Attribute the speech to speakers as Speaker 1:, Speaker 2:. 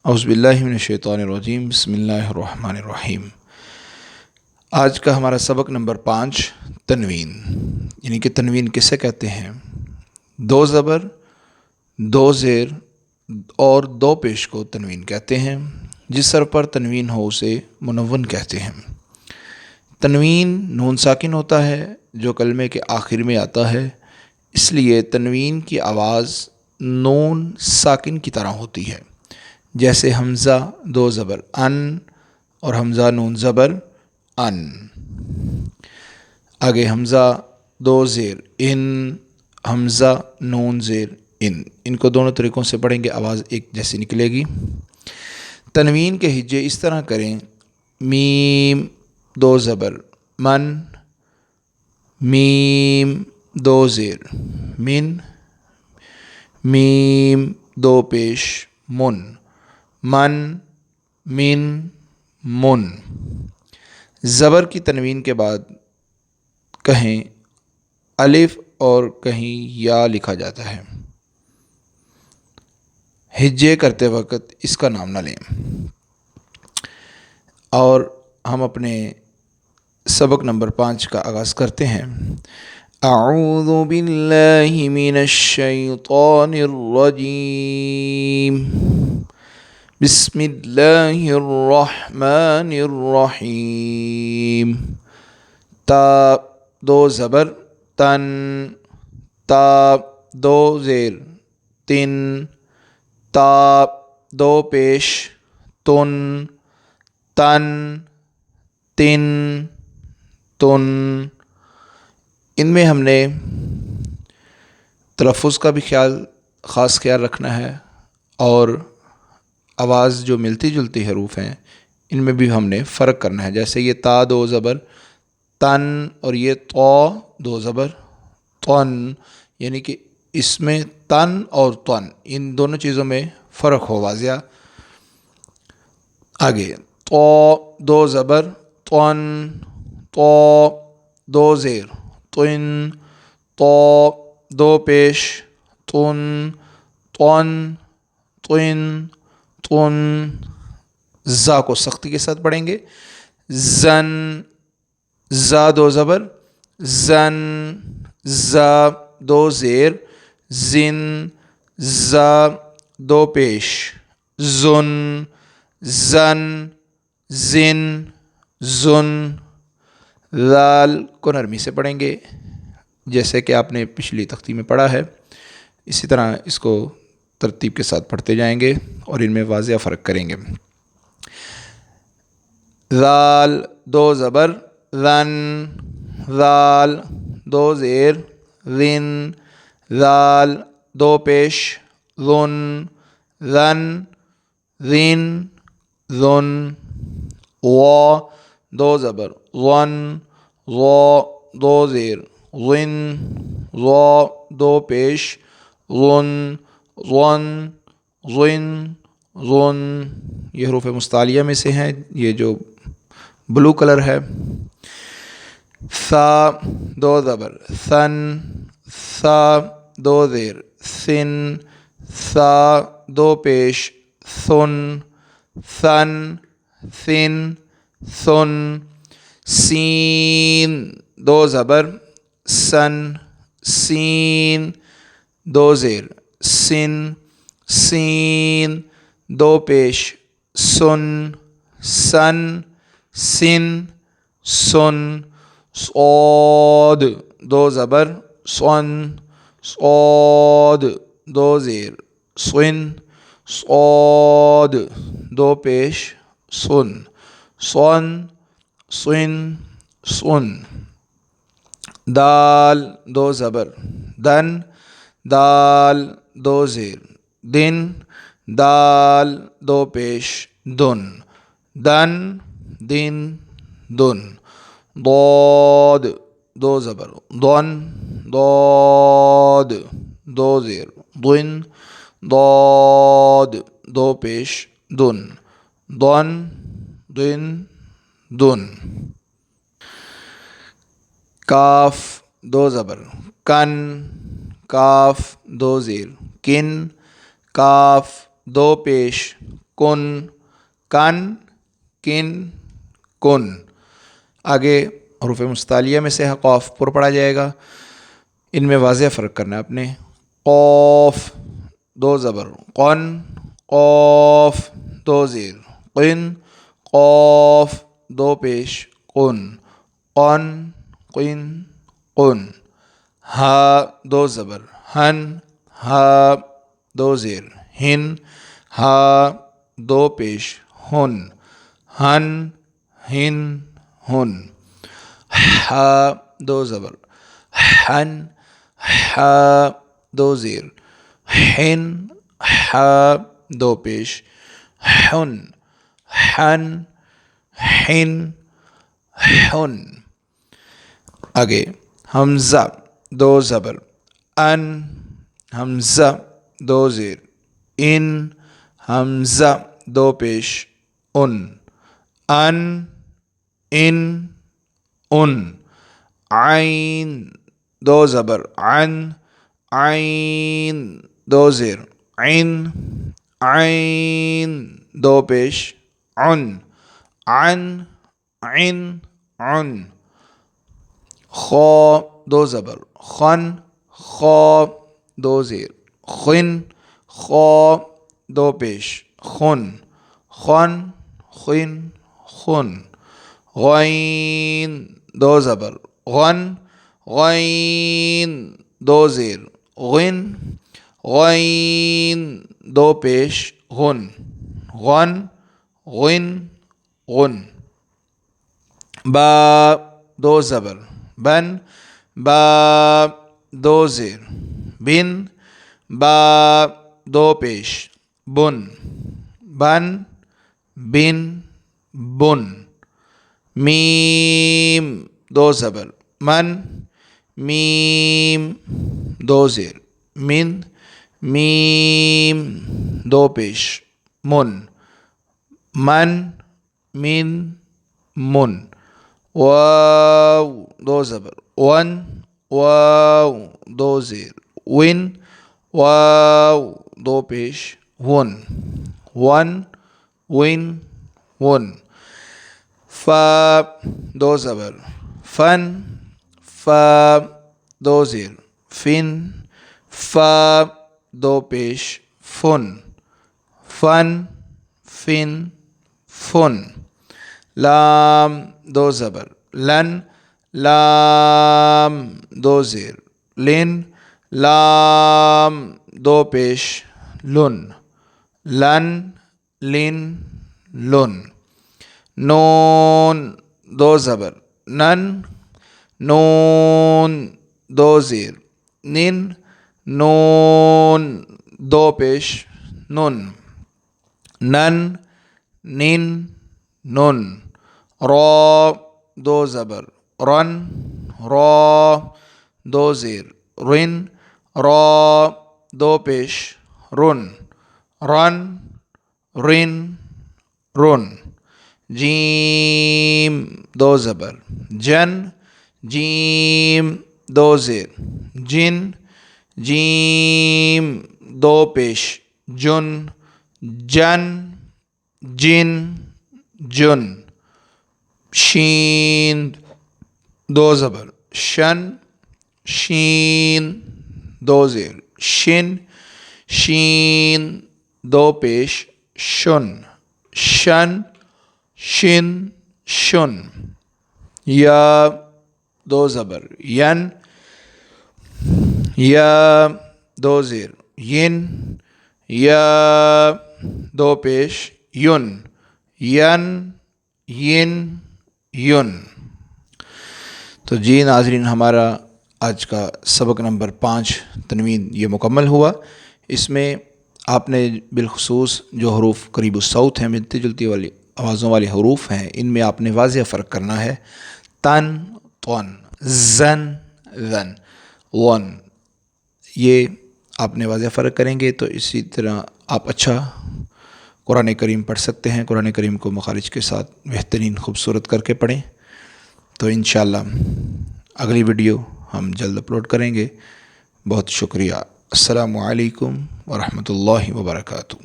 Speaker 1: اعوذ باللہ من الشیطان الرجیم، بسم اللہ الرحمن الرحیم۔ آج کا ہمارا سبق نمبر 5، تنوین، یعنی کہ تنوین کسے کہتے ہیں؟ دو زبر، دو زیر اور دو پیش کو تنوین کہتے ہیں۔ جس حرف پر تنوین ہو اسے منون کہتے ہیں۔ تنوین نون ساکن ہوتا ہے جو کلمے کے آخر میں آتا ہے، اس لیے تنوین کی آواز نون ساکن کی طرح ہوتی ہے، جیسے حمزہ دو زبر ان اور حمزہ نون زبر ان۔ آگے حمزہ دو زیر ان، حمزہ نون زیر ان کو دونوں طریقوں سے پڑھیں گے، آواز ایک جیسی نکلے گی۔ تنوین کے ہجے اس طرح کریں: میم دو زبر من، میم دو زیر من، میم دو پیش من، من من من۔ زبر کی تنوین کے بعد کہیں الف اور کہیں یا لکھا جاتا ہے، ہجے کرتے وقت اس کا نام نہ لیں۔ اور ہم اپنے سبق نمبر 5 کا آغاز کرتے ہیں۔ اعوذ باللہ من الشیطان الرجیم، بسم اللہ الرحمن الرحیم۔ تا دو زبر تن، تا دو زیر تن، تا دو پیش تن، تن تن تن۔ ان میں ہم نے تلفظ کا بھی خاص خیال رکھنا ہے، اور آواز جو ملتی جلتی حروف ہیں ان میں بھی ہم نے فرق کرنا ہے۔ جیسے یہ تا دو زبر تن اور یہ تو دو زبر تن، یعنی کہ اس میں تن اور تن ان دونوں چیزوں میں فرق ہو واضح۔ آگے تو دو زبر تن، تو دو زیر تن، تو دو پیش تن، تن تن تن۔ زا کو سختی کے ساتھ پڑھیں گے: زن، زا دو زبر زن، زا دو زیر زن، زا دو پیش زن، زن زن زن۔ لال کو نرمی سے پڑھیں گے جیسے کہ آپ نے پچھلی تختی میں پڑھا ہے، اسی طرح اس کو ترتیب کے ساتھ پڑھتے جائیں گے اور ان میں واضح فرق کریں گے۔ لال دو زبر لن، لال دو زیر لن، لال دو پیش لن، لن لن لن۔ و دو زبر ون، و دو زیر ون، و دو پیش ون، ون ون ون۔ یہ حروف مستعلیہ میں سے ہیں، یہ جو بلو کلر ہے۔ ثا دو زبر ثن، ثا دو زیر ثن، ثا دو پیش ثن، ثن ثن ثن۔ سین دو زبر سن، سین دو زیر سن، سین دو پیش سن، سن سن سن۔ صاد دو زبر سن، صاد دو زیر سن، صاد دو پیش سن، سن سن سن۔ دال دو زبر دن، دال دو زیر دن، دال دو پیش دن، دن دن دن۔ ضاد دو زبر ضن، ضاد دو زیر ضن، ضاد دو پیش دن، ضن دن دن۔ کاف دو زبر کن، کاف دو زیر کن، کاف دو پیش کن کن کن کن. آگے حروف مستعلیہ میں سے قاف پر پڑھا جائے گا. ان میں واضح فرق کرنا ہے اپنے. قاف دو زبر قن قاف دو زیر قن قاف دو پیش قن قن قن قن. ہا دو زبر ہن ہا دو زیر ہن ہا دو پیش ہن ہن ہن ہن. ہا دو زبر ہن ہا دو زیر ہن ہا دو پیش ہن ہن ہن ہن. آگے حمزہ دو زبر ان حمزہ دو زیر ان حمزہ دو پیش ان ان ان. عین دو زبر عن عین دو زیر عین عین دو پیش عن عن عن عن. خا دو زبر خن خا دو زیر خن خا دو پیش خن خن خن خن. غین دو زبر غن غین دو زیر غن غین دو پیش غن غن غن غن. با دو زبر بن با دو زیر بن با دو پیش بن بن بن بن. میم دو زبر من میم دو زیر من میم دو پیش من من من من. واو دو زبر ون واو دو زیر ون واو دو پیش ون ون ون ون. فا دو زبر فن فا دو زیر فن فا دو پیش فن فن فن فن. لام دو زبر لن لام دو زیر لن لام دو پیش لن لن لن لن. نون دو زبر نن نون دو زیر نن نون دو پیش نن نن نن نن. را دو زبر رن را دو زیر رن را دو پیش رن رن رن رن. جیم دو زبر جن جیم دو زیر جن جیم دو پیش جن جن جن جن. شین دو زبر شن شین دو زیر شن شین دو پیش شن شن شن شن. یا دو زبر ین یا دو زیر ین یا دو پیش یون ین ین یون. تو جی ناظرین، ہمارا آج کا سبق نمبر 5 تنوین یہ مکمل ہوا. اس میں آپ نے بالخصوص جو حروف قریب الصوت ہیں، ملتی جلتی والی آوازوں والے حروف ہیں، ان میں آپ نے واضح فرق کرنا ہے. تن طن زن ذن ون، یہ آپ نے واضح فرق کریں گے تو اسی طرح آپ اچھا قرآن کریم پڑھ سکتے ہیں. قرآن کریم کو مخارج کے ساتھ بہترین خوبصورت کر کے پڑھیں. تو انشاءاللہ اگلی ویڈیو ہم جلد اپلوڈ کریں گے. بہت شکریہ. السلام علیکم ورحمۃ اللہ وبرکاتہ.